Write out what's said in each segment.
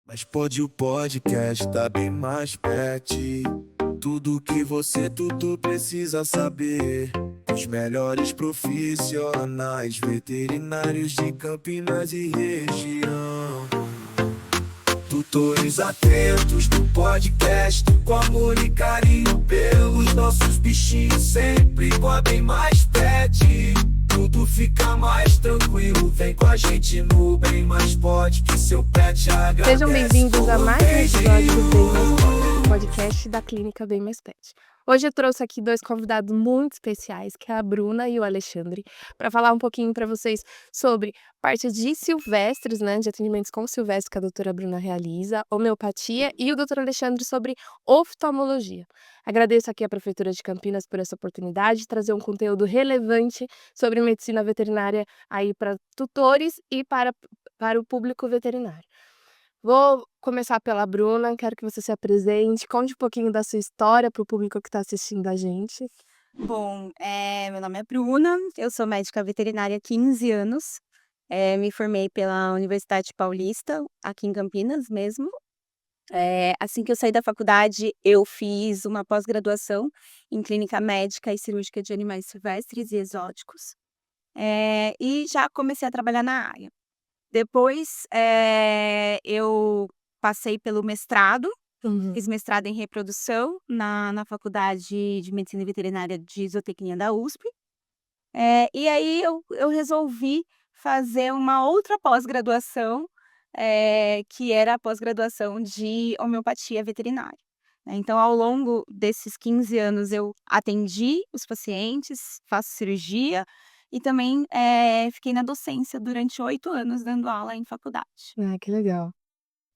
Mas pode o podcast tá bem mais pet. Tudo que você tudo precisa saber. Os melhores profissionais veterinários de Campinas e região. Tutores atentos do podcast, com amor e carinho pelos nossos bichinhos, sempre com a bem mais pet. Tudo fica mais tranquilo, vem com a gente no Bem Mais Pode, que seu pet agradece. Sejam bem-vindos a mais um episódio do Bem Mais Pet, podcast da Clínica Bem Mais Pet. Hoje eu trouxe aqui dois convidados muito especiais, que é a Bruna e o Alexandre, para falar um pouquinho para vocês sobre parte de silvestres, né, de atendimentos com silvestres que a doutora Bruna realiza, homeopatia, e o doutor Alexandre sobre oftalmologia. Agradeço aqui à Prefeitura de Campinas por essa oportunidade de trazer um conteúdo relevante sobre medicina veterinária aí para tutores e para o público veterinário. Vou começar pela Bruna, quero que você se apresente, conte um pouquinho da sua história para o público que está assistindo a gente. Bom, meu nome é Bruna, eu sou médica veterinária há 15 anos, me formei pela Universidade Paulista, aqui em Campinas mesmo. Assim que eu saí da faculdade, eu fiz uma pós-graduação em clínica médica e cirúrgica de animais silvestres e exóticos, e já comecei a trabalhar na área. Depois, eu passei pelo mestrado. Fiz mestrado em reprodução na Faculdade de Medicina Veterinária de Zootecnia da USP. E aí eu resolvi fazer uma outra pós-graduação, que era a pós-graduação de homeopatia veterinária, né. Então, ao longo desses 15 anos, eu atendi os pacientes, faço cirurgia e também, fiquei na docência durante 8 anos dando aula em faculdade. Ah, que legal.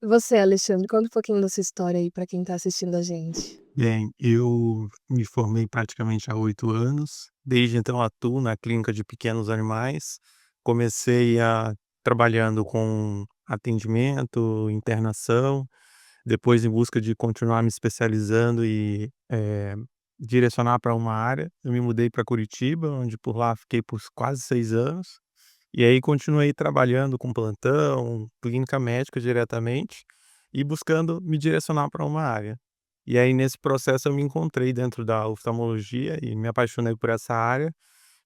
E você, Alexandre, conta um pouquinho da sua história aí para quem está assistindo a gente. Bem, eu me formei praticamente há 8 anos. Desde então atuo na clínica de pequenos animais. Comecei trabalhando com atendimento, internação, depois em busca de continuar me especializando e, direcionar para uma área. Eu me mudei para Curitiba, onde por lá fiquei por quase 6 anos. E aí continuei trabalhando com plantão, clínica médica diretamente e buscando me direcionar para uma área. E aí nesse processo eu me encontrei dentro da oftalmologia e me apaixonei por essa área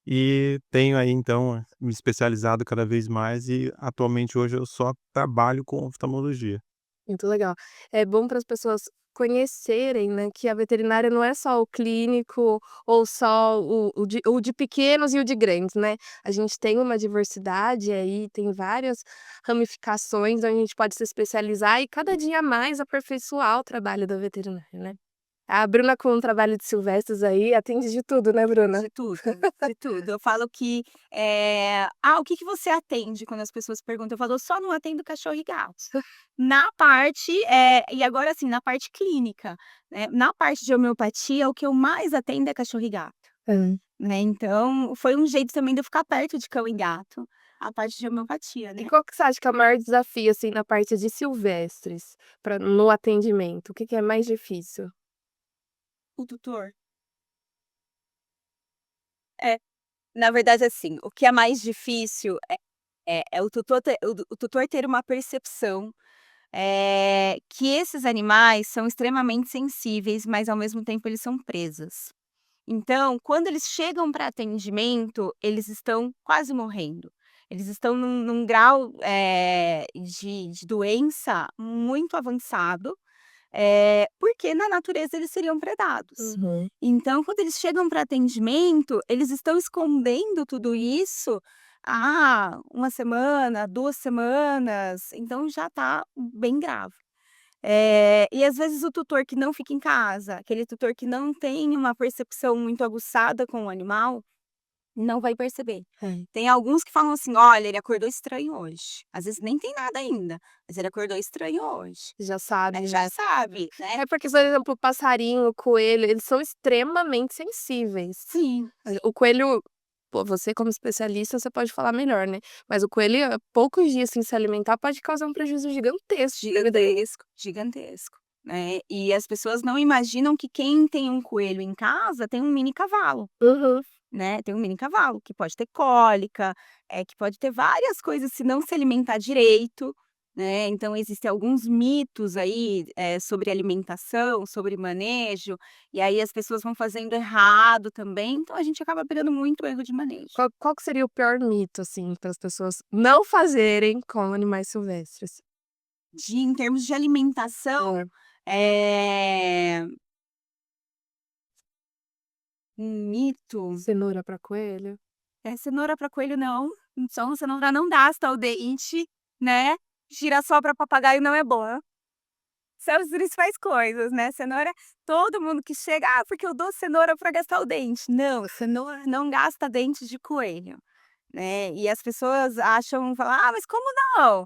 e tenho aí então me especializado cada vez mais e atualmente hoje eu só trabalho com oftalmologia. Muito legal. É bom para as pessoas conhecerem, né, que a veterinária não é só o clínico ou só o de pequenos e o de grandes, né. A gente tem uma diversidade aí, tem várias ramificações onde a gente pode se especializar e cada dia mais aperfeiçoar o trabalho da veterinária, né. A Bruna com o trabalho de silvestres aí atende de tudo, né, Bruna? De tudo, de tudo. Eu falo que, o que que você atende?", quando as pessoas perguntam, eu falo: "Eu só não atendo cachorro e gato". Na parte, e agora assim, na parte clínica, né, na parte de homeopatia, o que eu mais atendo é cachorro e gato, Hã. né, então foi um jeito também de eu ficar perto de cão e gato, a parte de homeopatia, E né. qual que você acha que é o maior desafio, assim, na parte de silvestres, no atendimento? O que que é mais difícil? O tutor. É, na verdade, assim, o que é mais difícil é o tutor ter uma percepção, que esses animais são extremamente sensíveis, mas ao mesmo tempo eles são presas. Então, quando eles chegam para atendimento, eles estão quase morrendo. Eles estão num grau, de doença muito avançado, porque na natureza eles seriam predados. Uhum. Então, quando eles chegam para atendimento, eles estão escondendo tudo isso há 1 semana, 2 semanas, então já está bem grave. E às vezes o tutor que não fica em casa, aquele tutor que não tem uma percepção muito aguçada com o animal, não vai perceber. É. Tem alguns que falam assim: "Olha, ele acordou estranho hoje", às vezes nem tem nada ainda, mas ele acordou estranho hoje, Já sabe, né, né. já sabe, né. É porque, por exemplo, o passarinho, o coelho, eles são extremamente sensíveis. Sim, sim. O coelho, pô, você como especialista, você pode falar melhor, né, mas o coelho, poucos dias sem se alimentar pode causar um prejuízo gigantesco na vida dele. Gigantesco, gigantesco, né. E as pessoas não imaginam que quem tem um coelho em casa tem um mini cavalo, Uhum. né, tem um mini cavalo que pode ter cólica, que pode ter várias coisas se não se alimentar direito, né? Então existem alguns mitos aí, sobre alimentação, sobre manejo, e aí as pessoas vão fazendo errado também, então a gente acaba pegando muito erro de manejo. Qual que seria o pior mito, assim, para as pessoas não fazerem com animais silvestres? Em termos de alimentação, eh, um mito, Cenoura para coelho? cenoura para coelho não, então cenoura não gasta o dente, né, girassol para papagaio não é bom. São as principais coisas, né, cenoura todo mundo que chega: "Ah, porque eu dou cenoura para gastar o dente". Não, cenoura não gasta dente de coelho, né, e as pessoas acham, falam: "Ah, mas como não?".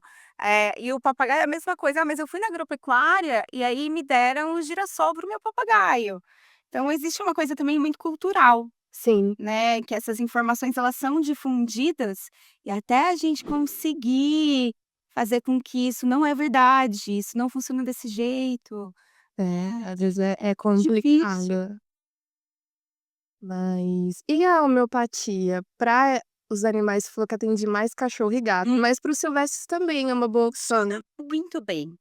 E o papagaio é a mesma coisa: "Ah, mas eu fui na agropecuária e aí me deram o girassol para o meu papagaio". Então existe uma coisa também muito cultural, Sim, né, que essas informações elas são difundidas, e até a gente conseguir fazer com que isso não é verdade, isso não funciona desse jeito, às vezes é difícil. complicado. Mas e a homeopatia? Para os animais, você falou que atende mais cachorro e gato, mas para os silvestres também é uma boa opção, né? Muito bem.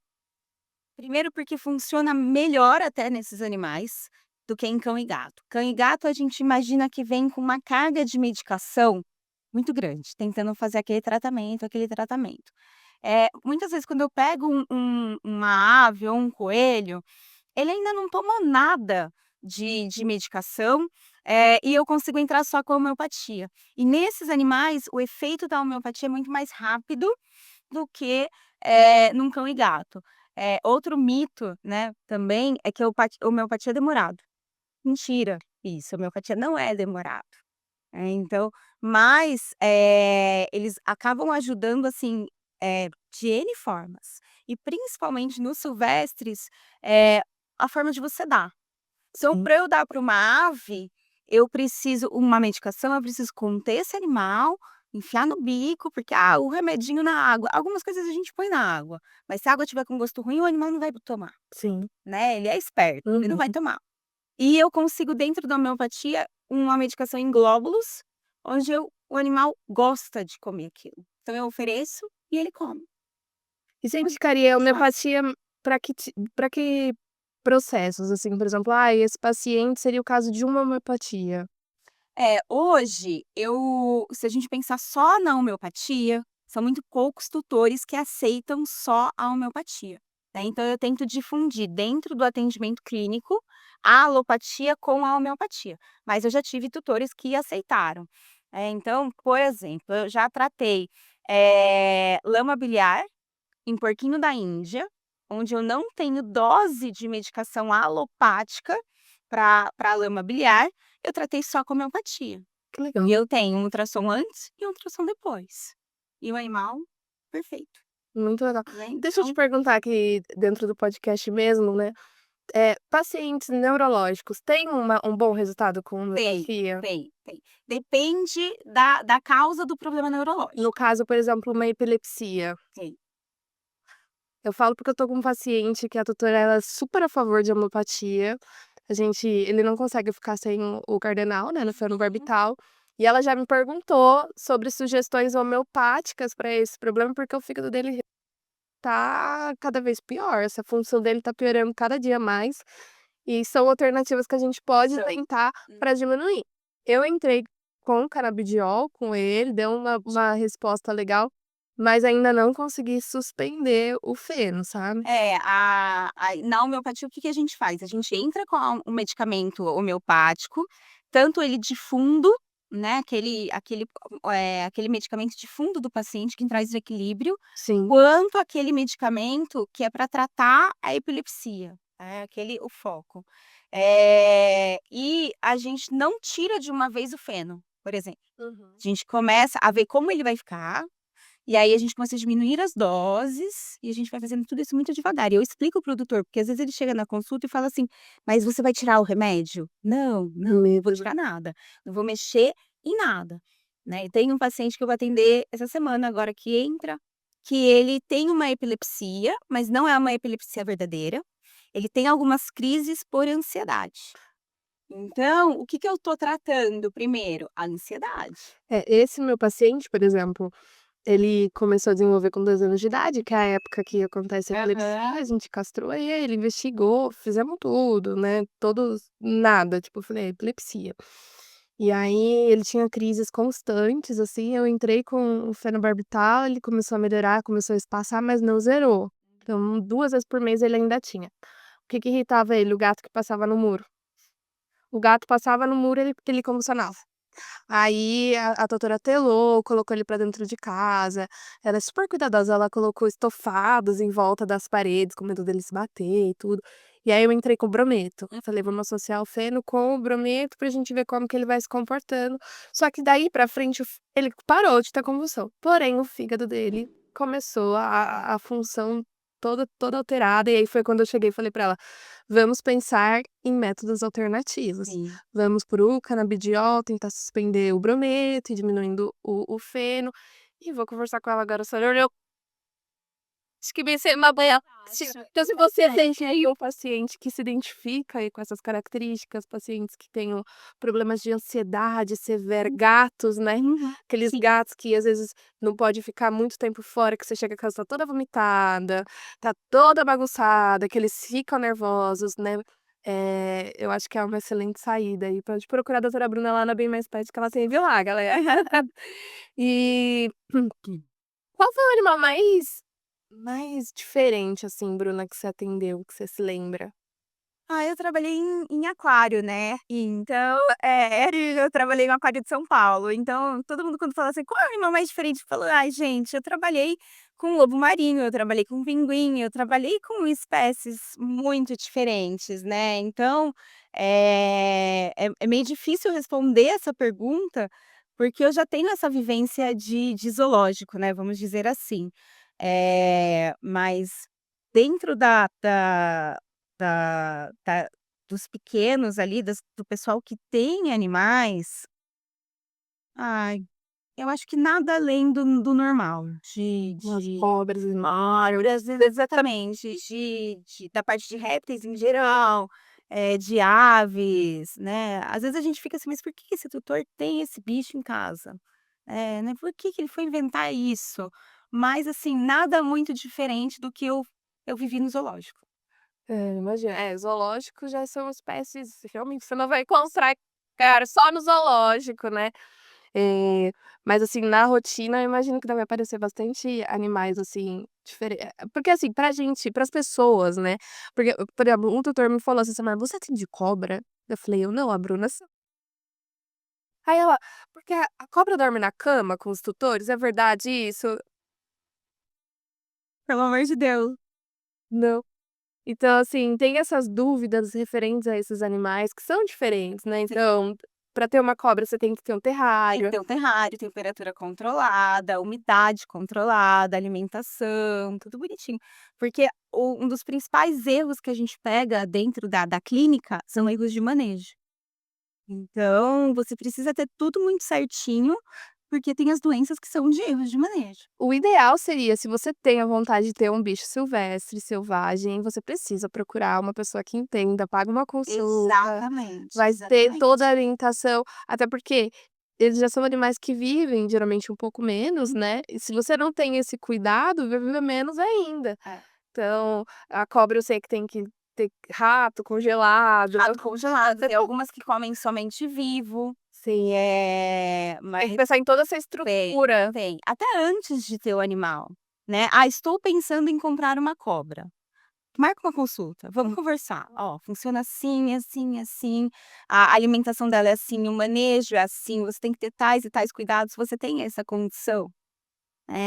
Primeiro porque funciona melhor até nesses animais, do que em cão e gato. Cão e gato a gente imagina que vem com uma carga de medicação muito grande, tentando fazer aquele tratamento, aquele tratamento. Muitas vezes quando eu pego uma ave ou um coelho, ele ainda não tomou nada de medicação, e eu consigo entrar só com a homeopatia. E nesses animais, o efeito da homeopatia é muito mais rápido do que, num cão e gato. Outro mito, né, também, é que a homeopatia é demorado. Mentira, isso, a homeopatia não é demorado. Então, mas, eles acabam ajudando, assim, de N formas. E principalmente nos silvestres, a forma de você dar. Então, Sim. para eu dar para uma ave, eu preciso uma medicação, eu preciso conter esse animal, enfiar no bico, porque, o remedinho na água, algumas coisas a gente põe na água, mas se a água tiver com gosto ruim, o animal não vai tomar, Sim. né, ele é esperto, ele não vai Uhum. tomar. E eu consigo dentro da homeopatia, uma medicação em glóbulos, onde o animal gosta de comer aquilo. Então eu ofereço e ele come. E você indicaria a Fácil. homeopatia para que processos, assim, por exemplo, esse paciente seria o caso de uma homeopatia. Hoje se a gente pensar só na homeopatia, são muito poucos tutores que aceitam só a homeopatia, né, então eu tento difundir dentro do atendimento clínico a alopatia com a homeopatia, mas eu já tive tutores que aceitaram. Então, por exemplo, eu já tratei, lama biliar em porquinho da Índia, onde eu não tenho dose de medicação alopática para lama biliar, eu tratei só com homeopatia. Que legal. E eu tenho um ultrassom antes e um ultrassom depois. E o animal, perfeito, Muito legal. né, Deixa eu te então perguntar aqui dentro do podcast mesmo, né, pacientes neurológicos têm um bom resultado com tem, homeopatia? tem. Depende da causa do problema No neurológico. caso, por exemplo, uma epilepsia. Tem. Eu falo porque eu tô com um paciente que a tutora ela é super a favor de homeopatia. Ele não consegue ficar sem o cardenal, né, no Uhum. fenobarbital, e ela já me perguntou sobre sugestões homeopáticas para esse problema, porque o fígado dele tá cada vez pior, essa função dele tá piorando cada dia mais, e são alternativas que a gente pode tentar Hum. para diminuir. Eu entrei com canabidiol com ele, deu uma resposta legal, mas ainda não consegui suspender o feno, sabe. Na homeopatia, o que que a gente faz? A gente entra com um medicamento homeopático, tanto ele de fundo, né, aquele medicamento de fundo do paciente que traz o equilíbrio, Sim. quanto aquele medicamento que é para tratar a epilepsia, aquele o foco. E a gente não tira de uma vez o feno, por exemplo. Uhum. A gente começa a ver como ele vai ficar, e aí a gente começa a diminuir as doses, e a gente vai fazendo tudo isso muito devagar. E eu explico para o doutor, porque às vezes ele chega na consulta e fala assim: "Mas você vai tirar o remédio?". "Não, não vou tirar nada, não vou mexer em nada", né. E tem um paciente que eu vou atender essa semana agora que entra, que ele tem uma epilepsia, mas não é uma epilepsia verdadeira, ele tem algumas crises por ansiedade. Então, o que que eu tô tratando primeiro? A ansiedade. Esse meu paciente, por exemplo, Ele começou a desenvolver com 2 anos de idade, que é a época que acontece a epilepsia, a gente castrou ele, investigou, fizemos tudo, né, todos nada, tipo, eu falei: "É epilepsia". E aí ele tinha crises constantes, assim, eu entrei com o fenobarbital, ele começou a melhorar, começou a espaçar, mas não zerou. Então 2 vezes por mês ele ainda tinha. O que que irritava ele? O gato que passava no muro. O gato passava no muro, ele convulsionava. Aí a doutora telou, colocou ele pra dentro de casa, ela é super cuidadosa, ela colocou estofados em volta das paredes, com medo dele se bater e tudo. E aí eu entrei com o brometo, eu falei: "Vamos associar o feno com o brometo pra gente ver como que ele vai se comportando". Só que daí pra frente ele parou de ter convulsão, porém o fígado dele começou a função toda alterada, e aí foi quando eu cheguei e falei pra ela: "Vamos pensar em métodos alternativos". Sim. Vamos pro canabidiol, tentar suspender o brometo, ir diminuindo o feno, e vou conversar com ela agora sobre o acho que vai ser uma boa então se você tem aí um paciente que se identifica aí com essas características, pacientes que tenham problemas de ansiedade severa, gatos, né, aqueles Sim. gatos que às vezes não pode ficar muito tempo fora, que você chega em casa tá toda vomitada, tá toda bagunçada, que eles ficam nervosos, né, eu acho que é uma excelente saída aí, pode procurar a doutora Bruna lá na Bem Mais Pet que ela atende lá, galera. E qual foi o animal mais diferente, assim, Bruna, que você atendeu, que você se lembra? Ah, eu trabalhei em aquário, né, então, eu trabalhei no aquário de São Paulo, então todo mundo quando fala assim: "Qual é o animal mais diferente?" Eu falo: "Ai gente, eu trabalhei com lobo marinho, eu trabalhei com pinguim, eu trabalhei com espécies muito diferentes, né, então, é meio difícil responder essa pergunta, porque eu já tenho essa vivência de zoológico, né, vamos dizer assim. Mas dentro da dos pequenos ali, do pessoal que tem animais, ai, eu acho que nada além do normal, Umas de cobras árvores, exatamente, da parte de répteis em geral, de aves, né. Às vezes a gente fica assim: "Mas por que que esse tutor tem esse bicho em casa?" Né, por que que ele foi inventar isso? Mas assim, nada muito diferente do que eu vivi no zoológico. imagina. Zoológico já são espécies realmente você não vai encontrar, cara, só no zoológico, né. Mas, assim, na rotina eu imagino que deve aparecer bastante animais, assim, porque, assim, pra gente, para as pessoas, né, porque, por exemplo, um tutor me falou essa semana: "Você atende cobra?" Eu falei: "Eu não, a Bruna sim". Aí ela: "Porque a cobra dorme na cama com os tutores, é verdade isso?" Pelo amor de Deus. "Não". Então, assim, tem essas dúvidas referentes a esses animais que são diferentes, né, então, pra ter uma cobra você tem que ter um Tem que terrário. ter um terrário, temperatura controlada, umidade controlada, alimentação, tudo bonitinho. Porque um dos principais erros que a gente pega dentro da clínica são erros de manejo. Então, você precisa ter tudo muito certinho, porque tem as doenças que são de erros de manejo. O ideal seria, se você tem a vontade de ter um bicho silvestre, selvagem, você precisa procurar uma pessoa que entenda, paga uma consulta, Exatamente, vai ter toda exatamente. a orientação, até porque eles já são animais que vivem geralmente um pouco menos, né, e se você não tem esse cuidado, vai viver menos ainda. É. Então, a cobra eu sei que tem que ter rato congelado. Rato congelado, tem algumas que comem somente vivo. Sim, tem Mas que pensar em toda essa tem, estrutura. tem. Até antes de ter o animal, né. "Ah, estou pensando em comprar uma cobra". Marca uma consulta, vamos conversar. "Ó, funciona assim, assim, assim, a alimentação dela é assim, o manejo é assim, você tem que ter tais e tais cuidados, você tem essa condição?".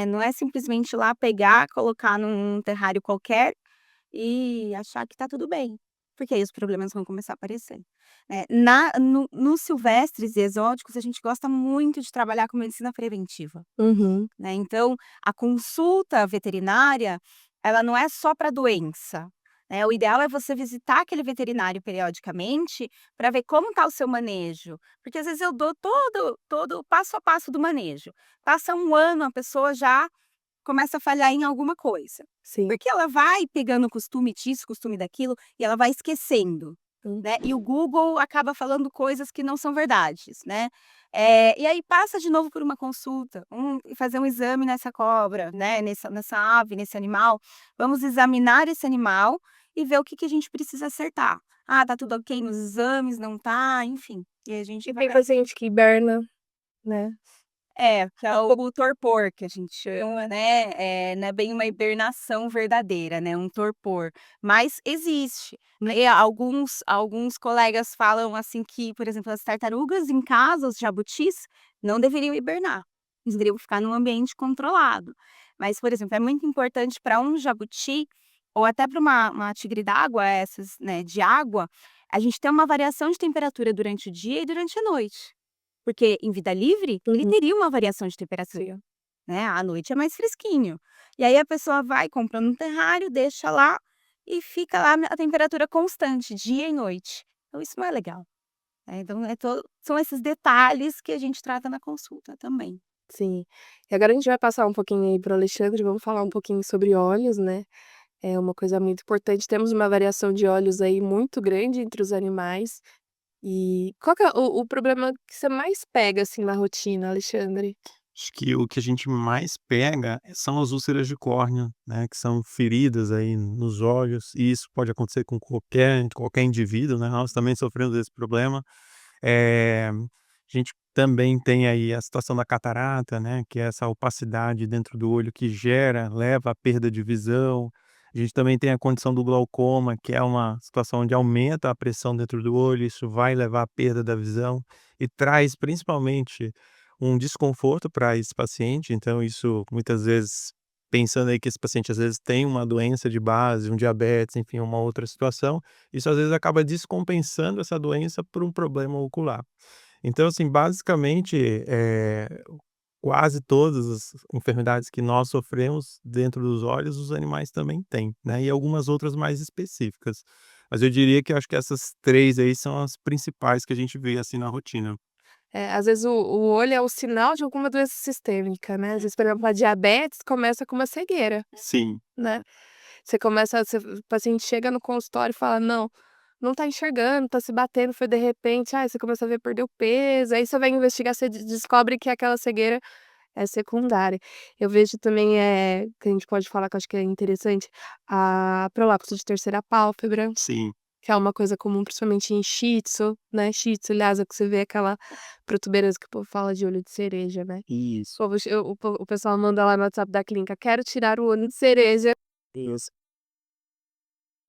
Não é simplesmente ir lá pegar, colocar num terrário qualquer e achar que tá tudo bem, porque aí os problemas vão começar a aparecer. Nos silvestres e exóticos, a gente gosta muito de trabalhar com medicina preventiva, Uhum. né, então a consulta veterinária, ela não é só para doença, né, o ideal é você visitar aquele veterinário periodicamente para ver como está o seu manejo, porque às vezes eu dou todo o passo a passo do manejo, passa um ano, a pessoa já começa a falhar em alguma coisa, Sim. porque ela vai pegando costume disso, costume daquilo, e ela vai esquecendo. né, e o Google acaba falando coisas que não são verdades, né. E aí passa de novo por uma consulta, fazer um exame nessa cobra, né, nessa ave, nesse animal, vamos examinar esse animal e ver o que que a gente precisa acertar. Ah, tá tudo ok nos exames, não tá, enfim, e a gente E vai tem paciente que hiberna, né. que é o torpor que a gente chama, né, não é bem uma hibernação verdadeira, né, um torpor, mas existe, né, e alguns colegas falam, assim, que, por exemplo, as tartarugas em casa, os jabutis, não deveriam hibernar, eles deveriam ficar num ambiente controlado. Mas, por exemplo, é muito importante para um jabuti, ou até para uma tigre d'água, essas, né, de água, a gente ter uma variação de temperatura durante o dia e durante a noite. Porque em vida livre, ele Uhum. teria uma variação de temperatura, né, à noite é mais fresquinho. E aí a pessoa vai, compra um terrário, deixa lá e fica lá a temperatura constante, dia e noite. Então isso não é legal, né, então são esses detalhes que a gente trata na consulta também. Sim. E agora a gente vai passar um pouquinho aí para o Alexandre, vamos falar um pouquinho sobre óleos, né. É uma coisa muito importante, temos uma variação de óleos aí muito grande entre os animais. E qual que é o problema que você mais pega, assim, na rotina, Alexandre? Acho que o que a gente mais pega são as úlceras de córnea, né, que são feridas aí nos olhos, e isso pode acontecer com qualquer indivíduo, né, nós também sofremos desse problema. A gente também tem aí a situação da catarata, né, que é essa opacidade dentro do olho que leva à perda de visão. A gente também tem a condição do glaucoma, que é uma situação onde aumenta a pressão dentro do olho, isso vai levar à perda da visão e traz principalmente um desconforto para esse paciente, então isso muitas vezes pensando aí que esse paciente às vezes tem uma doença de base, um diabetes, enfim, uma outra situação, isso às vezes acaba descompensando essa doença por um problema ocular. Então, assim, basicamente, quase todas as enfermidades que nós sofremos dentro dos olhos, os animais também têm, né, e algumas outras mais específicas. Mas eu diria que eu acho que essas 3 aí são as principais que a gente vê, assim, na rotina. Às vezes o olho é o sinal de alguma doença sistêmica, né, às vezes, por exemplo, a diabetes começa com uma cegueira, Sim, né. O paciente chega no consultório e fala: "Não, não tá enxergando, tá se batendo", foi de repente, você começa a ver, perdeu peso, aí você vai investigar, você descobre que aquela cegueira é secundária. Eu vejo também, que a gente pode falar que eu acho que é interessante, a prolapso de terceira pálpebra, sim, que é uma coisa comum principalmente em Shih Tzu, né, Shih Tzu, aliás, é que você vê aquela protuberância que o povo fala de olho de cereja, né. isso, O pessoal manda lá no WhatsApp da clínica: "Quero tirar o olho de cereja". isso,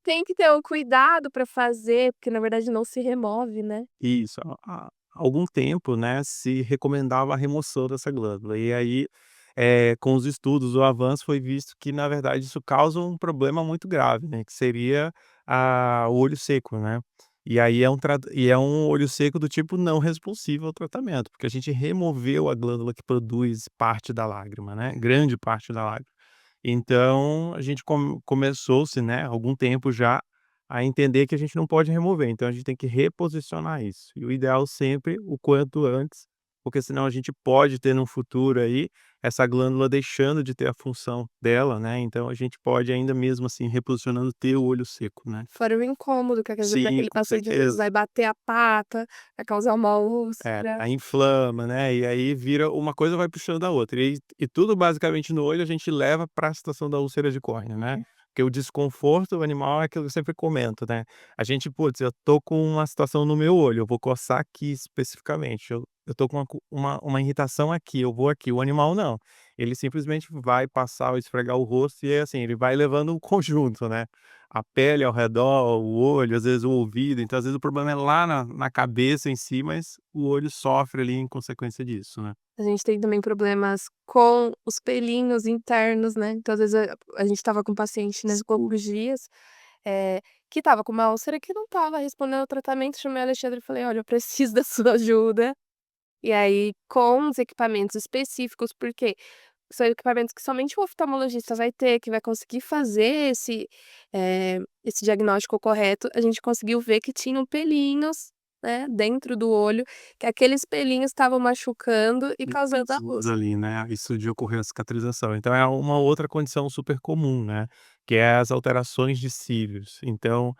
Tem que ter um cuidado pra fazer, porque na verdade não se remove, né. isso. Há algum tempo, né, se recomendava a remoção dessa glândula, e aí, com os estudos, o avanço foi visto que, na verdade, isso causa um problema muito grave, né, que seria o olho seco, né. E é um olho seco do tipo não responsivo ao tratamento, porque a gente removeu a glândula que produz parte da lágrima, né, grande parte da lágrima. Então, a gente começou-se, né, há algum tempo já, a entender que a gente não pode remover, então a gente tem que reposicionar isso. E o ideal sempre o quanto antes, porque senão a gente pode ter no futuro aí, essa glândula deixando de ter a função dela, né, então a gente pode ainda mesmo assim reposicionando ter o olho seco, né. Fora o incômodo que às vezes Sim, aquele com paciente às vezes certeza. vai bater a pata, vai causar uma É, úlcera. aí inflama, né, e aí vira uma coisa vai puxando a outra. E tudo basicamente no olho a gente leva para a situação da úlcera de córnea, né. Porque o desconforto animal é aquilo que eu sempre comento, né. A gente, putz, eu tô com uma situação no meu olho, eu vou coçar aqui especificamente, eu tô com uma irritação aqui, eu vou aqui. O animal não, ele simplesmente vai passar ou esfregar o rosto e é assim, ele vai levando o conjunto, né. A pele ao redor, o olho, às vezes o ouvido, então às vezes o problema é lá na cabeça em si, mas o olho sofre ali em consequência disso, né. A gente tem também problemas com os pelinhos internos, né, então às vezes a gente estava com um paciente, né, poucos dias, que estava com uma úlcera que não estava respondendo ao tratamento, chamei o Alexandre e falei: "Olha, eu preciso da sua ajuda". E aí com os equipamentos específicos, porque são equipamentos que somente o oftalmologista vai ter, que vai conseguir fazer esse diagnóstico correto, a gente conseguiu ver que tinham pelinhos né, dentro do olho, que aqueles pelinhos estavam machucando e causando a úlcera. Ali, né, isso de ocorrer a cicatrização. Então é uma outra condição super comum, né, que é as alterações de cílios. Então,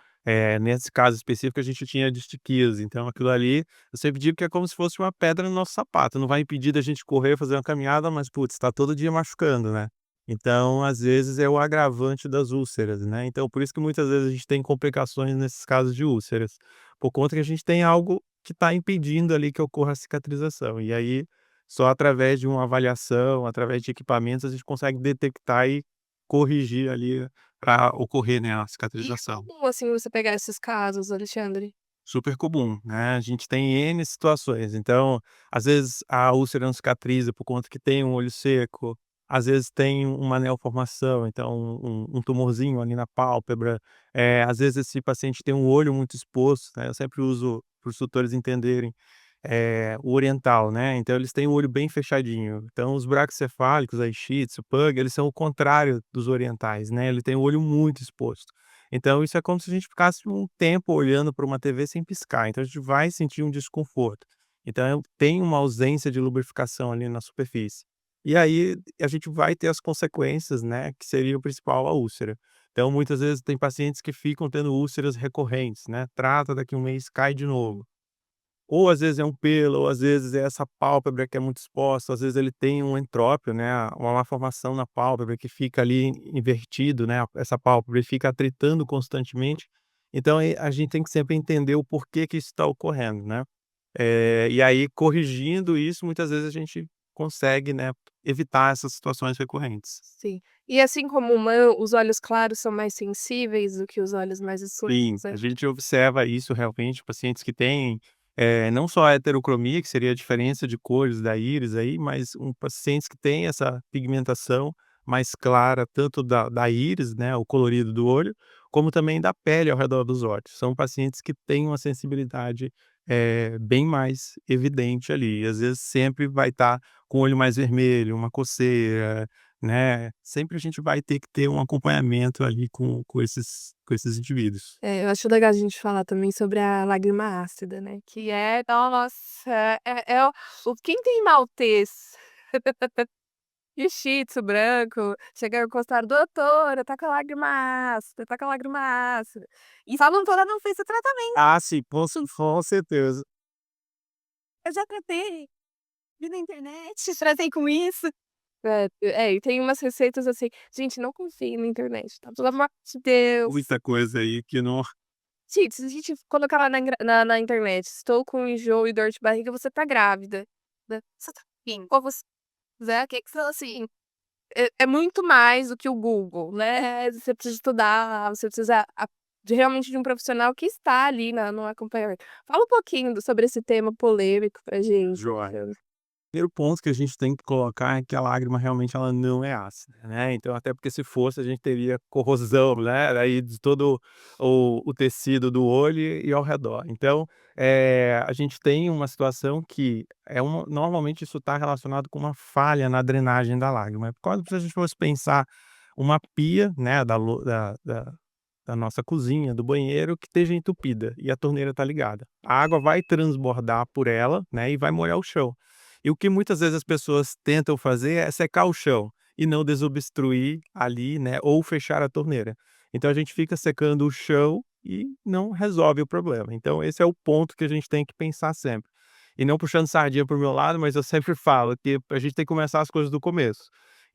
nesse caso específico a gente tinha distiquias, então aquilo ali, eu sempre digo que é como se fosse uma pedra no nosso sapato, não vai impedir da gente correr, fazer uma caminhada, mas putz, tá todo dia machucando, né. Então, às vezes, é o agravante das úlceras, né, então por isso que muitas vezes a gente tem complicações nesses casos de úlceras, por conta que a gente tem algo que está impedindo ali que ocorra a cicatrização. E aí só através de uma avaliação, através de equipamentos, a gente consegue detectar e corrigir ali para ocorrer, né, a E é cicatrização. comum, assim, você pegar esses casos, Alexandre? Super comum, né, a gente tem N situações, então, às vezes a úlcera não cicatriza por conta que tem um olho seco, às vezes tem uma neoformação, então um tumorzinho ali na pálpebra, às vezes esse paciente tem um olho muito exposto, né, eu sempre uso para os tutores entenderem, o oriental, né, então eles têm o olho bem fechadinho, então os braquicefálicos, aí Shih Tzu, Pug, eles são o contrário dos orientais, né, ele tem o olho muito exposto. Então isso é como se a gente ficasse um tempo olhando para uma TV sem piscar, então a gente vai sentir um desconforto. Então tem uma ausência de lubrificação ali na superfície. E aí a gente vai ter as consequências, né, que seria o principal, a úlcera. Então muitas vezes tem pacientes que ficam tendo úlceras recorrentes, né, trata, daqui um mês cai de novo. Ou às vezes é um pelo, ou às vezes é essa pálpebra que é muito exposta, às vezes ele tem um entrópio, né, uma malformação na pálpebra que fica ali invertido, né, essa pálpebra e fica atritando constantemente. Então a gente tem que sempre entender o porquê que isso está ocorrendo, né. E aí corrigindo isso, muitas vezes a gente consegue, né, evitar essas situações recorrentes. Sim. E assim como humã os olhos claros são mais sensíveis do que os olhos mais escuros, Sim, né? a gente observa isso realmente, pacientes que têm, não só a heterocromia, que seria a diferença de cores da íris aí, mas pacientes que têm essa pigmentação mais clara, tanto da íris, né, o colorido do olho, como também da pele ao redor dos olhos. São pacientes que têm uma sensibilidade, bem mais evidente ali, e às vezes sempre vai estar com o olho mais vermelho, uma coceira, né, sempre a gente vai ter que ter um acompanhamento ali com esses indivíduos. É, eu acho legal a gente falar também sobre a lágrima ácida, né, que é, nossa, o quem tem maltês e Shih Tzu branco, chega ao consultório: "Doutora, tá com a lágrima ácida, tá com a lágrima ácida". E falam toda não fez o tratamento. Ah, sim, com certeza. Eu já tratei, vi na internet, tratei com isso. E tem umas receitas assim gente, não confie na internet, tá, pelo amor de Deus. Muita coisa aí que não. Gente, se a gente colocar lá na internet: "Estou com enjoo e dor de barriga", você tá grávida, né. Você tá Sim. ou você né, que são assim, é muito mais do que o Google, né, você precisa estudar, você precisa de realmente de um profissional que está ali no acompanhamento. Fala um pouquinho sobre esse tema polêmico pra gente. Joia. Primeiro ponto que a gente tem que colocar é que a lágrima realmente ela não é ácida, né, então até porque se fosse a gente teria corrosão, né, aí de todo o tecido do olho e ao redor. Então, a gente tem uma situação que normalmente isso está relacionado com uma falha na drenagem da lágrima. É quase se a gente fosse pensar uma pia, né, da nossa cozinha, do banheiro, que esteja entupida e a torneira está ligada. A água vai transbordar por ela, né, e vai molhar o chão. E o que muitas vezes as pessoas tentam fazer é secar o chão e não desobstruir ali, né, ou fechar a torneira. Então a gente fica secando o chão e não resolve o problema. Então esse é o ponto que a gente tem que pensar sempre. E não puxando sardinha para o meu lado, mas eu sempre falo que a gente tem que começar as coisas do começo.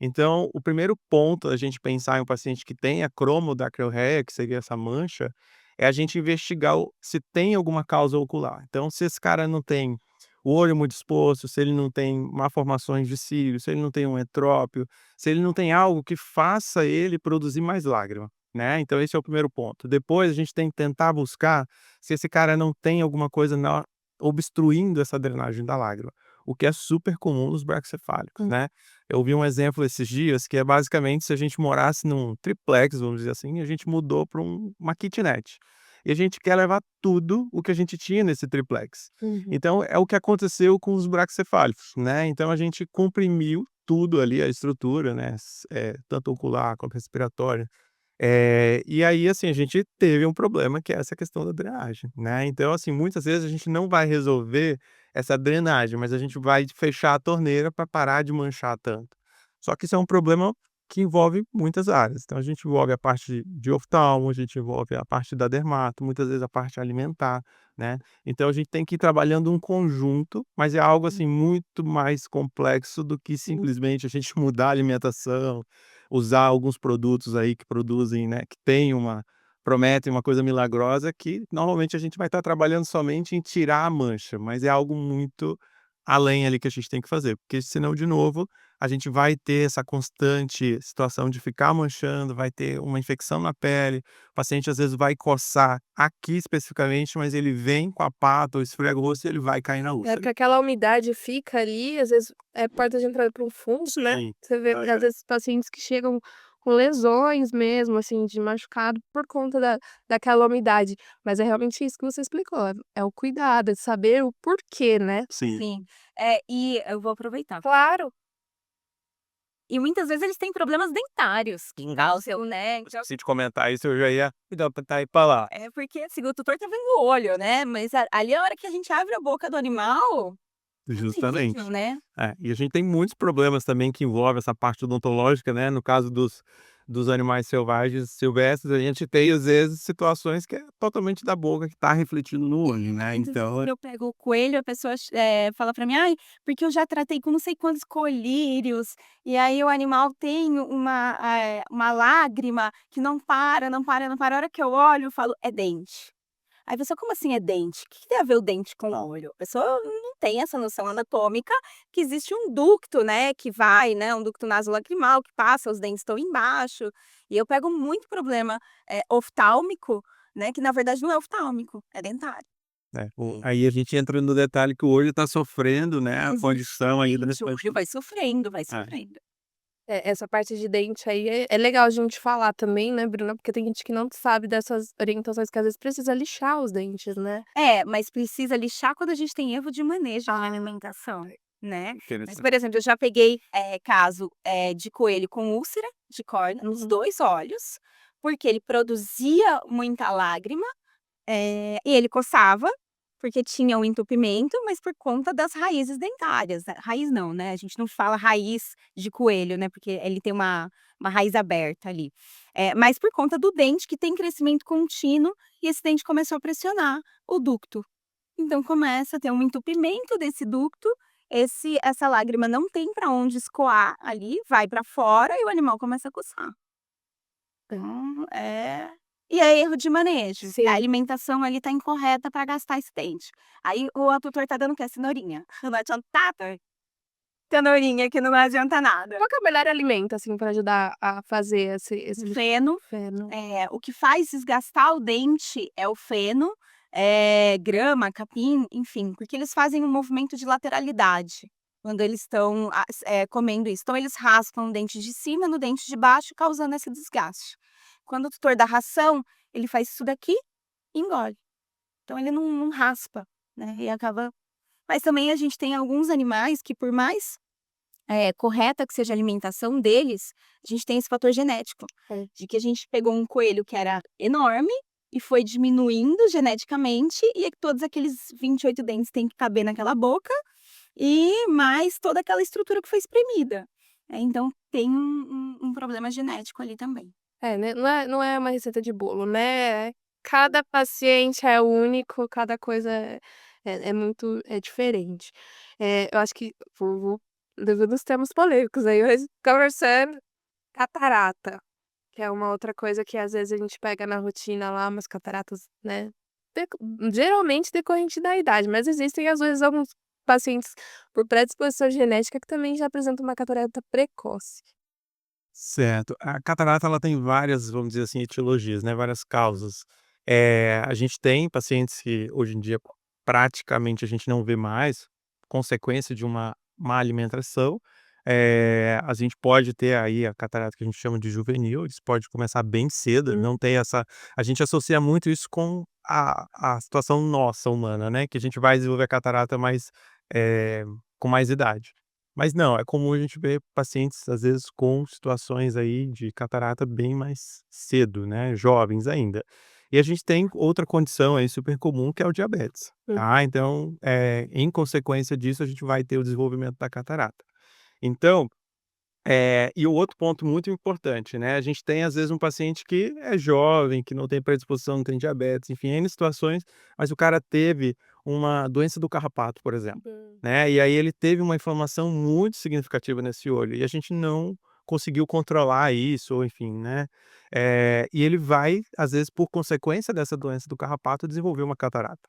Então, o primeiro ponto a gente pensar em um paciente que tenha cromodacrelreia, que seria essa mancha, é a gente investigar se tem alguma causa ocular. Então, se esse cara não tem o olho muito exposto, se ele não tem malformações de cílios, se ele não tem um entrópio, se ele não tem algo que faça ele produzir mais lágrima, né? Então, esse é o primeiro ponto. Depois, a gente tem que tentar buscar se esse cara não tem alguma coisa obstruindo essa drenagem da lágrima, o que é super comum nos braquicefálicos, né? Eu vi um exemplo esses dias que é basicamente se a gente morasse num triplex, vamos dizer assim, e a gente mudou para uma kitnet. E a gente quer levar tudo o que a gente tinha nesse triplex. Uhum. Então é o que aconteceu com os braquicefálicos, né? Então a gente comprimiu tudo ali, a estrutura, né? Tanto ocular quanto respiratória. E aí, assim, a gente teve um problema que é essa questão da drenagem, né. Então, assim, muitas vezes a gente não vai resolver essa drenagem, mas a gente vai fechar a torneira para parar de manchar tanto. Só que isso é um problema que envolve muitas áreas. Então a gente envolve a parte de oftalmo, a gente envolve a parte da dermato, muitas vezes a parte alimentar, né. Então a gente tem que ir trabalhando um conjunto, mas é algo, assim, muito mais complexo do que simplesmente a gente mudar a alimentação, usar alguns produtos aí que produzem, né, que tem prometem uma coisa milagrosa que normalmente a gente vai estar trabalhando somente em tirar a mancha, mas é algo muito além ali que a gente tem que fazer, porque senão de novo a gente vai ter essa constante situação de ficar manchando, vai ter uma infecção na pele, o paciente às vezes vai coçar aqui especificamente, mas ele vem com a pata ou esfrega o rosto e ele vai cair na É úlcera. porque aquela umidade fica ali, às vezes é porta de entrada para um fungo, né. Sim. Você vê, às vezes, pacientes que chegam com lesões mesmo, assim, de machucado por conta daquela umidade. Mas é realmente isso que você explicou, é o cuidado, é saber o porquê, né. Sim. Sim. E eu vou aproveitar. Claro. E muitas vezes eles têm problemas dentários, que engalçam, né, então Se te comentar isso, eu já ia cuidar pra tá aí pra lá. é porque, assim, o tutor tá vendo o olho, né, mas ali a hora que a gente abre a boca do animal, é Justamente. terrível, né. E a gente tem muitos problemas também que envolvem essa parte odontológica, né, no caso dos animais selvagens silvestres, a gente tem às vezes situações que é totalmente da boca que tá refletindo no olho, né, Muitas vezes então quando eu pego o coelho, a pessoa fala pra mim: "Ai, porque eu já tratei com não sei quantos colírios, e aí o animal tem uma lágrima que não para, não para, não para". A hora que eu olho, eu falo: "É dente". Aí a pessoa: "Como assim é dente? O que que tem a ver o dente com o olho?". A pessoa não tem essa noção anatômica que existe um ducto, né, que vai, né, um ducto nasolacrimal que passa, os dentes estão embaixo. E eu pego muito problema, oftálmico, né, que na verdade não é oftálmico, é dentário. aí a gente entra no detalhe que o olho tá sofrendo, né, a condição aí da Exatamente, o olho vai sofrendo, vai É. sofrendo. Essa parte de dente aí é legal a gente falar também, né, Bruna, porque tem gente que não sabe dessas orientações que às vezes precisa lixar os dentes, né. É, mas precisa lixar quando a gente tem erro de manejo na alimentação, né. Mas, Interessante. por exemplo, eu já peguei, caso, de coelho com úlcera de córnea nos 2 olhos, porque ele produzia muita lágrima, e ele coçava, porque tinha um entupimento, mas por conta das raízes dentárias, né. Raiz não, né, a gente não fala raiz de coelho, né, porque ele tem uma raiz aberta ali. Mas por conta do dente que tem crescimento contínuo, e esse dente começou a pressionar o ducto. Então começa a ter um entupimento desse ducto, essa lágrima não tem para onde escoar ali, vai para fora e o animal começa a coçar. Então, e é erro de manejo. A Sim. alimentação ali tá incorreta para gastar esse dente. Aí o tutor tá dando o quê? Cenourinha. Não adianta nada. Cenourinha que não adianta nada. Qual que é o melhor alimento, assim, pra ajudar a fazer esse Feno, feno? o que faz desgastar o dente é o feno, grama, capim, enfim, porque eles fazem um movimento de lateralidade quando eles estão comendo isso. Então eles raspam o dente de cima no dente de baixo, causando esse desgaste. Quando o tutor dá ração, ele faz isso daqui e engole. Então ele não raspa, né, e acaba, mas também a gente tem alguns animais que por mais, correta que seja a alimentação deles, a gente tem esse fator genético, É. de que a gente pegou um coelho que era enorme e foi diminuindo geneticamente, e todos aqueles 28 dentes têm que caber naquela boca, e mais toda aquela estrutura que foi espremida. Então tem um problema genético ali também. É, né, não é uma receita de bolo, né, cada paciente é único, cada coisa é muito diferente. Eu acho que vou levando os termos polêmicos aí, mas conversando, catarata, que é uma outra coisa que às vezes a gente pega na rotina lá, umas cataratas, né, deco geralmente decorrente da idade, mas existem às vezes alguns pacientes por predisposição genética que também já apresentam uma catarata precoce. Certo. A catarata ela tem várias, vamos dizer assim, etiologias, né, várias causas. A gente tem pacientes que hoje em dia praticamente a gente não vê mais, consequência de uma má alimentação. A gente pode ter aí a catarata que a gente chama de juvenil, isso pode começar bem cedo, não tem essa a gente associa muito isso com a situação nossa humana, né, que a gente vai desenvolver a catarata mais, com mais idade. Mas não, é comum a gente ver pacientes, às vezes, com situações aí de catarata bem mais cedo, né, jovens ainda. E a gente tem outra condição aí super comum, que é o diabetes, tá. Então, em consequência disso, a gente vai ter o desenvolvimento da catarata. Então, e o outro ponto muito importante, né, a gente tem às vezes um paciente que é jovem, que não tem predisposição, não tem diabetes, enfim, N situações, mas o cara teve uma doença do carrapato, por exemplo, Hum. né, e aí ele teve uma inflamação muito significativa nesse olho, e a gente não conseguiu controlar isso ou enfim, né, e ele vai, às vezes, por consequência dessa doença do carrapato, desenvolver uma catarata.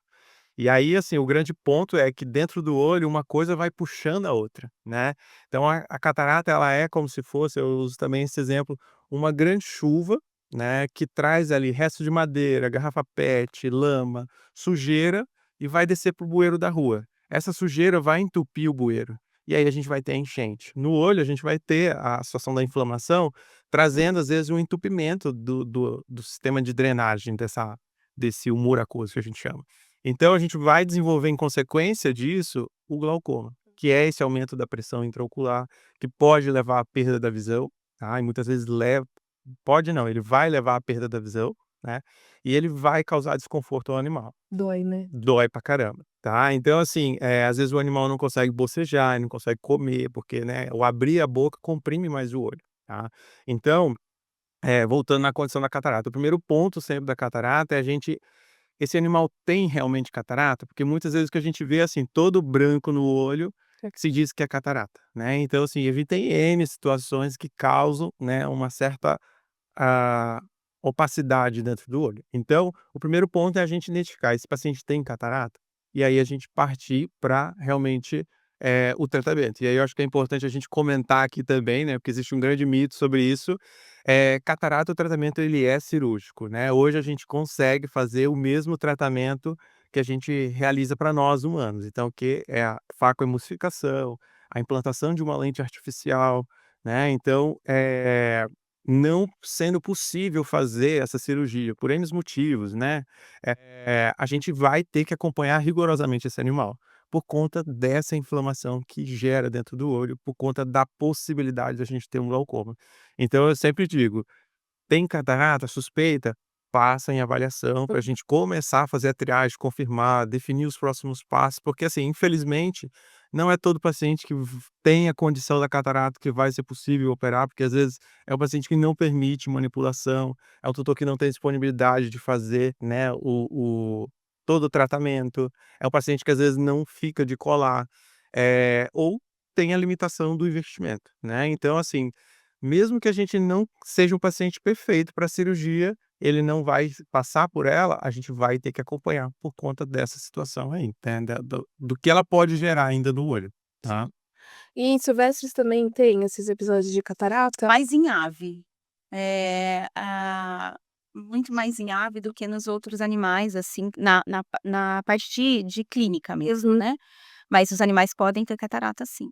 E aí, assim, o grande ponto é que dentro do olho uma coisa vai puxando a outra, né. Então a catarata ela é como se fosse, eu uso também esse exemplo, uma grande chuva, né, que traz ali resto de madeira, garrafa PET, lama, sujeira e vai descer para o bueiro da rua. Essa sujeira vai entupir o bueiro, e aí a gente vai ter enchente. No olho a gente vai ter a situação da inflamação, trazendo às vezes um entupimento do sistema de drenagem desse humor aquoso que a gente chama. Então a gente vai desenvolver em consequência disso o glaucoma, que é esse aumento da pressão intraocular, que pode levar à perda da visão, tá, e muitas vezes leva pode não, ele vai levar à perda da visão, né, e ele vai causar desconforto ao animal. Dói, né? Dói pra caramba, tá. Então assim, às vezes o animal não consegue bocejar, ele não consegue comer, porque, né, o abrir a boca comprime mais o olho, tá. Então, voltando na condição da catarata, o primeiro ponto sempre da catarata é a gente esse animal tem realmente catarata? Porque muitas vezes o que a gente vê, assim, todo branco no olho, se diz que é catarata, né. Então, assim, a gente tem N situações que causam, né, uma certa, ah, opacidade dentro do olho. Então, o primeiro ponto é a gente identificar, esse paciente tem catarata? E aí a gente partir para realmente, o tratamento. E aí eu acho que é importante a gente comentar aqui também, né, porque existe um grande mito sobre isso, catarata, o tratamento ele é cirúrgico, né. Hoje a gente consegue fazer o mesmo tratamento que a gente realiza para nós humanos, então que é a facoemulsificação, a implantação de uma lente artificial, né. Então, não sendo possível fazer essa cirurgia por N motivos, né, a gente vai ter que acompanhar rigorosamente esse animal, por conta dessa inflamação que gera dentro do olho, por conta da possibilidade da gente ter um glaucoma. Então eu sempre digo: tem catarata suspeita? Passa em avaliação para a gente começar a fazer a triagem, confirmar, definir os próximos passos, porque assim, infelizmente, não é todo paciente que tem a condição da catarata que vai ser possível operar, porque às vezes é um paciente que não permite manipulação, é um tutor que não tem disponibilidade de fazer, né, todo o tratamento, é um paciente que às vezes não fica de colar, ou tem a limitação do investimento, né. Então assim, mesmo que a gente não seja um paciente perfeito para cirurgia, ele não vai passar por ela, a gente vai ter que acompanhar por conta dessa situação aí, né, do que ela pode gerar ainda no olho, tá. E em silvestres também tem esses episódios de catarata? Mais em ave. Muito mais em ave do que nos outros animais, assim, na parte de clínica mesmo, Uhum. né. Mas os animais podem ter catarata sim.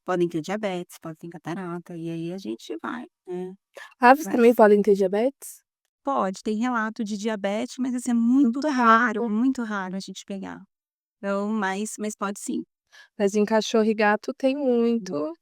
Podem ter diabetes, podem ter catarata, e aí a gente vai, né, Aves vai também podem ter diabetes? pode, tem relato de diabetes, mas assim, é muito raro a gente pegar. Então, mas pode sim. Mas em cachorro e gato tem muito,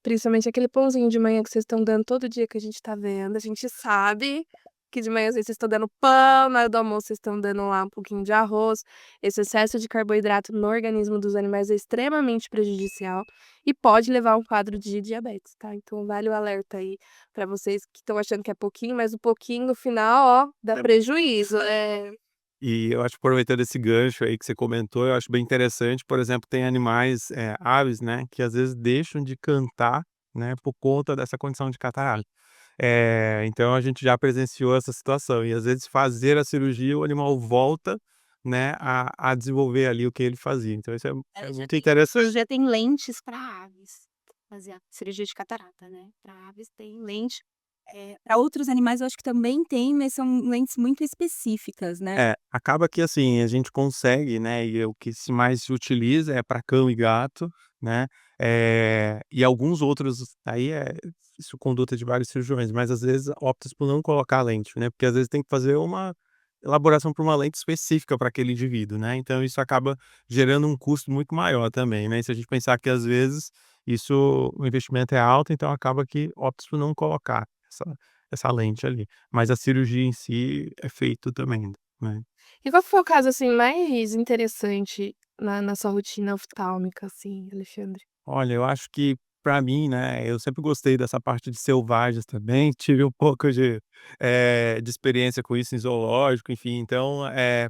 principalmente aquele pãozinho de manhã que vocês estão dando todo dia que a gente tá vendo, a gente sabe que de manhã vocês estão dando pão, na hora do almoço vocês estão dando lá um pouquinho de arroz. Esse excesso de carboidrato no organismo dos animais é extremamente prejudicial e pode levar a um quadro de diabetes, tá. Então vale o alerta aí pra vocês que estão achando que é pouquinho, mas o pouquinho no final, ó, dá prejuízo. E eu acho, aproveitando esse gancho aí que você comentou, eu acho bem interessante, por exemplo, tem animais, aves, né, que às vezes deixam de cantar, né, por conta dessa condição de catarata. Então a gente já presenciou essa situação e às vezes fazer a cirurgia, o animal volta, né, a desenvolver ali o que ele fazia, então isso é muito Hoje interessante. já tem lentes para aves, fazer a cirurgia de catarata, né, para aves tem lente, pra outros animais eu acho que também tem, mas são lentes muito específicas, né. Acaba que assim, a gente consegue, né, e o que mais se utiliza é para cão e gato, né, e alguns outros aí isso conduta de vários cirurgiões, mas às vezes opta por não colocar lente, né, porque às vezes tem que fazer uma elaboração para uma lente específica para aquele indivíduo, né, então isso acaba gerando um custo muito maior também, né, e se a gente pensar que às vezes o investimento é alto, então acaba que opta por não colocar essa lente ali, mas a cirurgia em si é feito também, né. E qual que foi o caso, assim, mais interessante na sua rotina oftálmica, assim, Alexandre? Olha, eu acho que para mim, né, eu sempre gostei dessa parte de selvagens também, tive um pouco de experiência com isso em zoológico, enfim, então,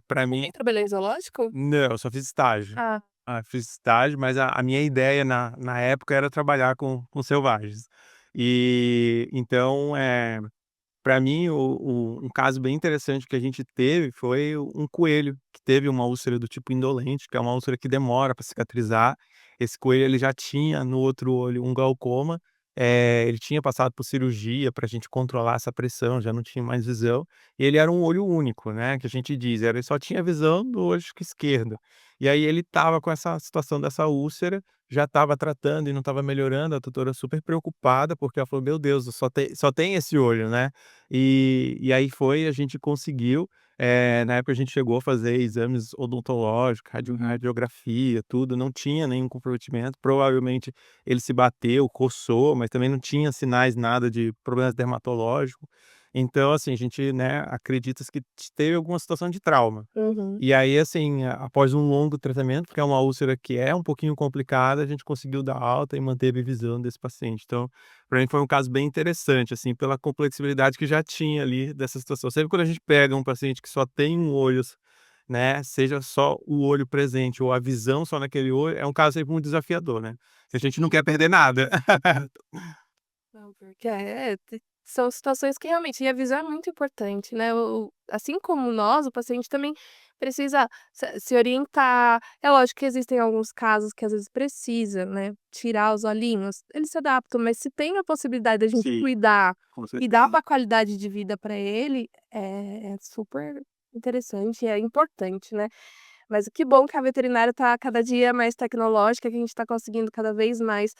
para mim Também trabalhou em zoológico? não, eu só fiz estágio. Ah, Fiz estágio, mas a minha ideia na época era trabalhar com selvagens. E então, para mim, um caso bem interessante que a gente teve foi um coelho que teve uma úlcera do tipo indolente, que é uma úlcera que demora para cicatrizar. Esse coelho ele já tinha no outro olho um glaucoma, ele tinha passado por cirurgia para a gente controlar essa pressão, já não tinha mais visão, e ele era um olho único, né, que a gente diz, ele só tinha visão do olho esquerdo. E aí ele estava com essa situação dessa úlcera, já estava tratando e não estava melhorando, a doutora super preocupada, porque ela falou: "Meu Deus, só tem esse olho, né". E aí a gente conseguiu, na época a gente chegou a fazer exames odontológicos, radiografia, tudo, não tinha nenhum comprometimento, provavelmente ele se bateu, coçou, mas também não tinha sinais nada de problemas dermatológicos. Então, assim, a gente, né, acredita que teve alguma situação de trauma. uhum. E aí, assim, após um longo tratamento, porque é uma úlcera que é um pouquinho complicada, a gente conseguiu dar alta e manteve a visão desse paciente. Então, para mim foi um caso bem interessante, assim, pela complexibilidade que já tinha ali dessa situação. Sempre quando a gente pega um paciente que só tem um olho, né, seja só o olho presente ou a visão só naquele olho, é um caso sempre muito desafiador, né. A gente não quer perder nada. Não, porque são situações que realmente e a visão é muito importante, né, assim como nós, o paciente também precisa se orientar. É lógico que existem alguns casos que às vezes precisa, né, tirar os olhinhos, eles se adaptam, mas se tem a possibilidade da gente Sim, cuidar com e dar certeza. uma qualidade de vida para ele, é super interessante, é importante, né. Mas que bom que a veterinária está cada dia mais tecnológica, que a gente está conseguindo cada vez mais,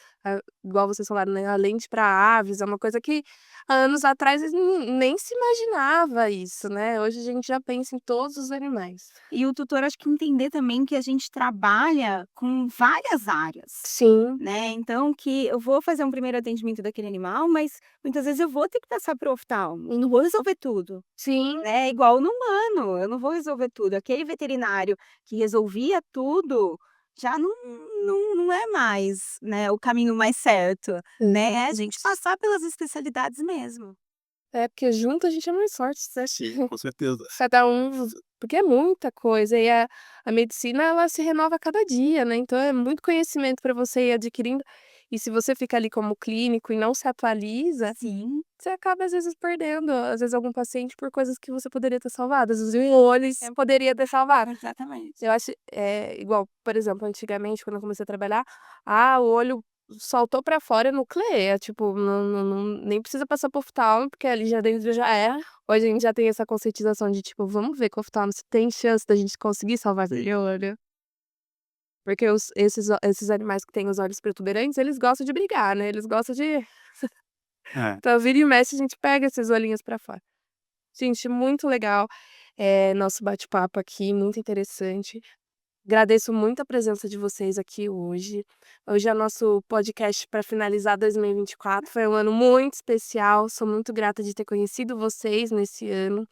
igual vocês falaram, né, a lente para aves é uma coisa que há anos atrás nem se imaginava isso, né, hoje a gente já pensa em todos os animais. E o tutor acho que entender também que a gente trabalha com várias áreas, Sim, né, então que eu vou fazer um primeiro atendimento daquele animal, mas muitas vezes eu vou ter que passar para o oftalmo, não vou resolver tudo, sim. né, igual no humano, eu não vou resolver tudo. Aquele veterinário que resolvia tudo, já não é mais, né, o caminho mais certo, né, é a gente passar pelas especialidades mesmo. É, porque junto a gente é mais forte, você acha? Sim, com certeza. Cada um porque é muita coisa e a medicina ela se renova a cada dia, né, então é muito conhecimento para você ir adquirindo, e se você fica ali como clínico e não se atualiza, Sim, você acaba às vezes perdendo, às vezes algum paciente por coisas que você poderia ter salvado, às vezes um olho você poderia ter salvado. exatamente. Eu acho, igual, por exemplo, antigamente quando eu comecei a trabalhar, o olho saltou pra fora é nuclear, tipo, nem precisa passar por oftalmo, porque ali já dentro já é. Hoje a gente já tem essa conscientização de tipo, vamos ver com o oftalmo se tem chance da gente conseguir salvar aquele olho. Porque esses animais que têm os olhos protuberantes, eles gostam de brigar, né, eles gostam de É. então vira e mexe a gente pega esses olhinhos pra fora. Gente, muito legal, nosso bate-papo aqui, muito interessante. Agradeço muito a presença de vocês aqui hoje. Hoje é o nosso podcast para finalizar 2024. Foi um ano muito especial. Sou muito grata de ter conhecido vocês nesse ano,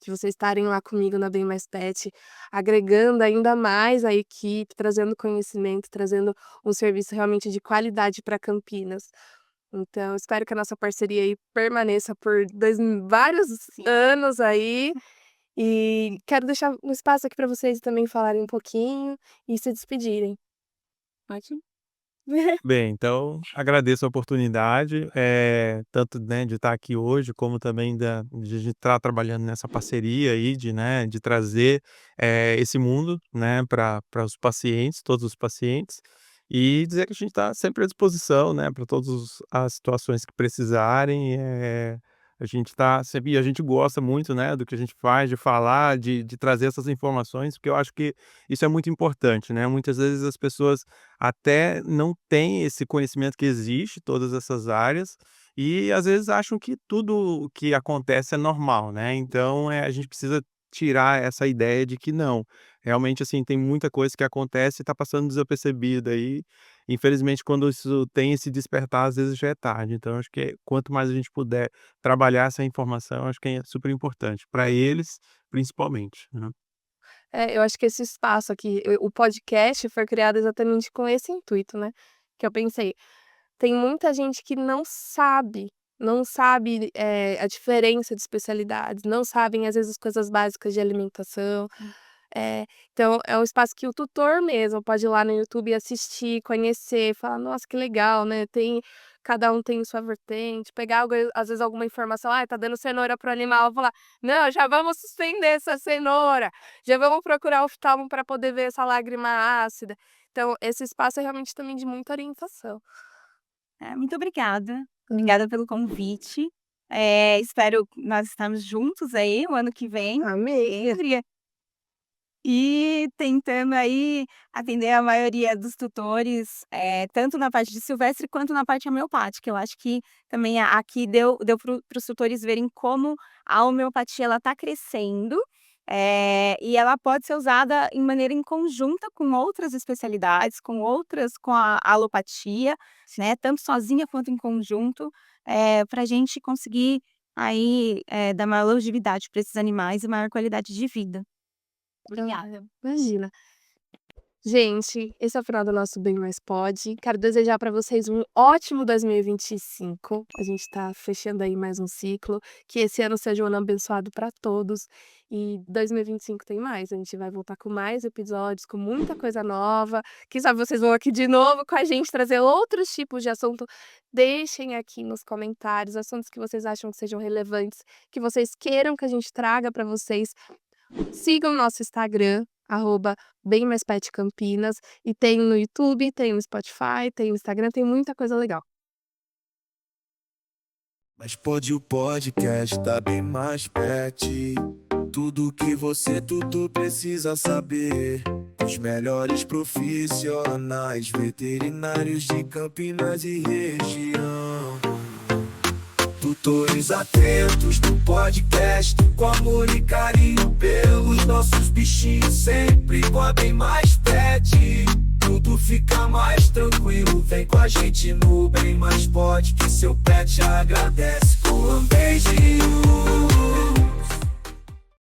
de vocês estarem lá comigo na Bem Mais Pet, agregando ainda mais a equipe, trazendo conhecimento, trazendo um serviço realmente de qualidade para Campinas. Então, espero que a nossa parceria aí permaneça por vários Sim. anos aí. E quero deixar um espaço aqui para vocês também falarem um pouquinho e se despedirem. Pode? Bem, então agradeço a oportunidade, tanto, né, de estar aqui hoje, como também de a gente estar trabalhando nessa parceria aí de, né, de trazer, esse mundo, né, para os pacientes, todos os pacientes, e dizer que a gente está sempre à disposição, né, para todas as situações que precisarem, a gente está sempre e a gente gosta muito, né, do que a gente faz, de falar, de trazer essas informações, porque eu acho que isso é muito importante, né, muitas vezes as pessoas até não têm esse conhecimento que existe, todas essas áreas, e às vezes acham que tudo o que acontece é normal, né, então, a gente precisa tirar essa ideia de que não, realmente, assim, tem muita coisa que acontece e tá passando desapercebida aí, infelizmente quando isso tem esse despertar, às vezes já é tarde, então acho que quanto mais a gente puder trabalhar essa informação, acho que é super importante, para eles principalmente, né. Eu acho que esse espaço aqui, o podcast foi criado exatamente com esse intuito, né, que eu pensei, tem muita gente que não sabe, a diferença de especialidades, não sabem às vezes coisas básicas de alimentação. Então é um espaço que o tutor mesmo pode ir lá no YouTube e assistir, conhecer, falar: "Nossa, que legal, né, cada um tem sua vertente", pegar algo às vezes alguma informação: "Ai, tá dando cenoura para o animal", falar: "Não, já vamos suspender essa cenoura, já vamos procurar o oftalmo para poder ver essa lágrima ácida". Então esse espaço é realmente também de muita orientação. Muito obrigada. Obrigada pelo convite. Espero nós estarmos juntos aí o ano que vem. Amei. E tentando aí atender a maioria dos tutores, tanto na parte de silvestre quanto na parte homeopática. Eu acho que também aqui deu para os tutores verem como a homeopatia ela está crescendo, e ela pode ser usada em maneira em conjunta com outras especialidades, com a alopatia, né, tanto sozinha quanto em conjunto, pra gente conseguir aí, dar maior longevidade para esses animais e maior qualidade de vida. Obrigada. Imagina. Gente, esse é o final do nosso Bem Mais Pode. Quero desejar para vocês um ótimo 2025. A gente tá fechando aí mais um ciclo. Que esse ano seja um ano abençoado para todos. E 2025 tem mais. A gente vai voltar com mais episódios, com muita coisa nova. Quem sabe vocês vão aqui de novo com a gente trazer outros tipos de assunto. Deixem aqui nos comentários assuntos que vocês acham que sejam relevantes, que vocês queiram que a gente traga para vocês. Sigam o nosso Instagram, @Bem Mais Pet Campinas, e tem no YouTube, tem no Spotify, tem no Instagram, tem muita coisa legal. Mas pode o podcast tá bem mais pet. Tudo que tudo precisa saber. Os melhores profissionais, veterinários de Campinas e região. Tutores atentos do podcast, com amor e carinho pelos nossos bichinhos, sempre com a Bem Mais Pet. Tudo fica mais tranquilo, vem com a gente no Bem Mais Pode, que seu pet agradece com um beijinho.